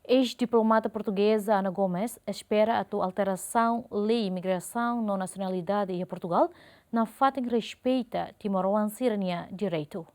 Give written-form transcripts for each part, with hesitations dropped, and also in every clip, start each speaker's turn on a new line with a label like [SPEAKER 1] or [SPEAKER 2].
[SPEAKER 1] Ex-diplomata portuguesa Ana Gomes espera a tua alteração lei imigração na nacionalidade e Portugal na fato que respeita Timor-Leste direito.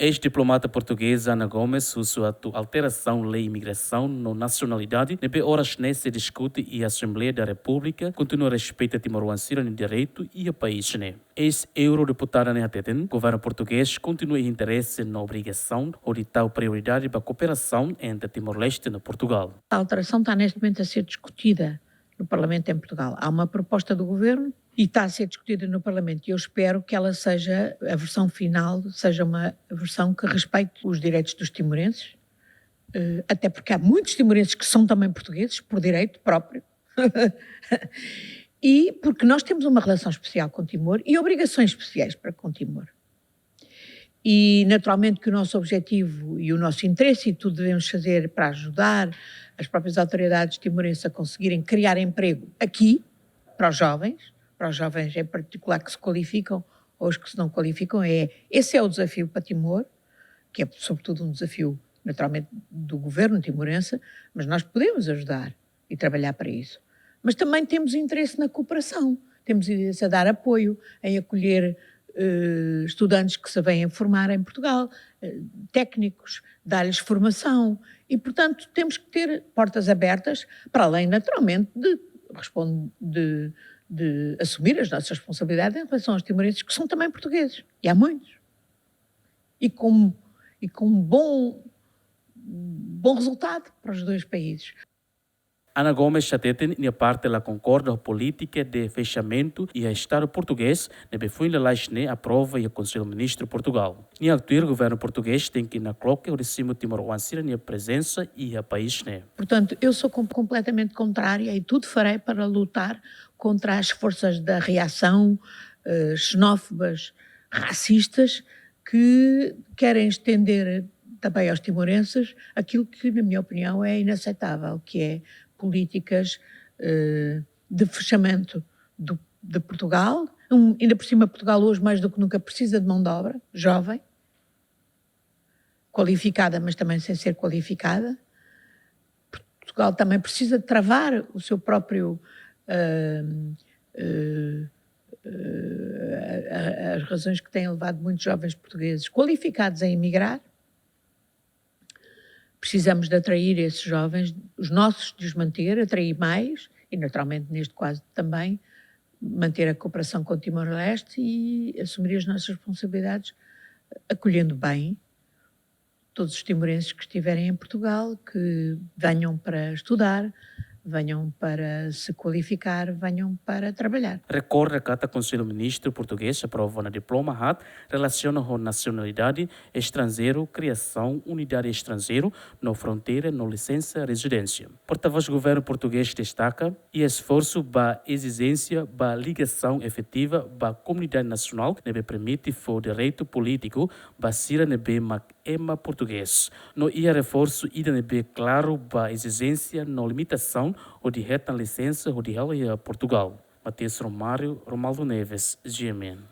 [SPEAKER 2] Ex-diplomata portuguesa Ana Gomes usou a alteração lei imigração na nacionalidade. Nebe horas se discute e a Assembleia da República continua a respeitar Timor-Leste no direito e o país. Ex-eurodeputada Nehateten, governo português continua em interesse na obrigação ou de tal prioridade para a cooperação entre Timor-Leste e Portugal.
[SPEAKER 3] A alteração está neste momento a ser discutida no Parlamento em Portugal. Há uma proposta do Governo e está a ser discutida no Parlamento. E eu espero que ela seja, a versão final, seja uma versão que respeite os direitos dos timorenses, até porque há muitos timorenses que são também portugueses, por direito próprio, e porque nós temos uma relação especial com Timor e obrigações especiais para com Timor. E naturalmente que o nosso objetivo e o nosso interesse e tudo devemos fazer para ajudar as próprias autoridades timorenses a conseguirem criar emprego aqui, para os jovens em particular que se qualificam ou os que se não qualificam, esse é o desafio para Timor, que é sobretudo um desafio naturalmente do governo timorense, mas nós podemos ajudar e trabalhar para isso. Mas também temos interesse na cooperação, temos interesse a dar apoio, em acolher estudantes que se vêm formar em Portugal, técnicos, dar-lhes formação e, portanto, temos que ter portas abertas, para além, naturalmente, de assumir as nossas responsabilidades em relação aos timorenses, que são também portugueses, e há muitos, e com bom resultado para os dois países.
[SPEAKER 2] Ana Gomes chateten e parte da concorda política de fechamento e a Estado português nebe foi na laisne aprova e o Conselho Ministro Portugal. E atuar o governo português tem que na coloque o cima Timor-Leste a presença e a país né.
[SPEAKER 3] Portanto, eu sou completamente contrária e tudo farei para lutar contra as forças da reação xenófobas, racistas, que querem estender também aos timorenses aquilo que, na minha opinião, é inaceitável, que é políticas de fechamento de Portugal. Ainda por cima, Portugal hoje mais do que nunca precisa de mão de obra, jovem, qualificada, mas também sem ser qualificada. Portugal também precisa de travar o seu próprio as razões que têm levado muitos jovens portugueses qualificados a emigrar. Precisamos de atrair esses jovens, os nossos de os manter, atrair mais e, naturalmente, neste caso também, manter a cooperação com Timor-Leste e assumir as nossas responsabilidades, acolhendo bem todos os timorenses que estiverem em Portugal, que venham para estudar, venham para se qualificar, venham para trabalhar.
[SPEAKER 2] Recorre a cada Conselho Ministro português aprova na diploma HAT relaciona com nacionalidade estrangeiro, criação, unidade estrangeiro, na fronteira, na licença, residência. Porta-voz do governo português destaca e esforço para exigência, para ligação efetiva, para comunidade nacional, que permite o direito político, para ser ema português. No ia reforço ida claro para exigência, na limitação ou de reta licença ou de Portugal. Matheus Romário, Romaldo Neves, GMN.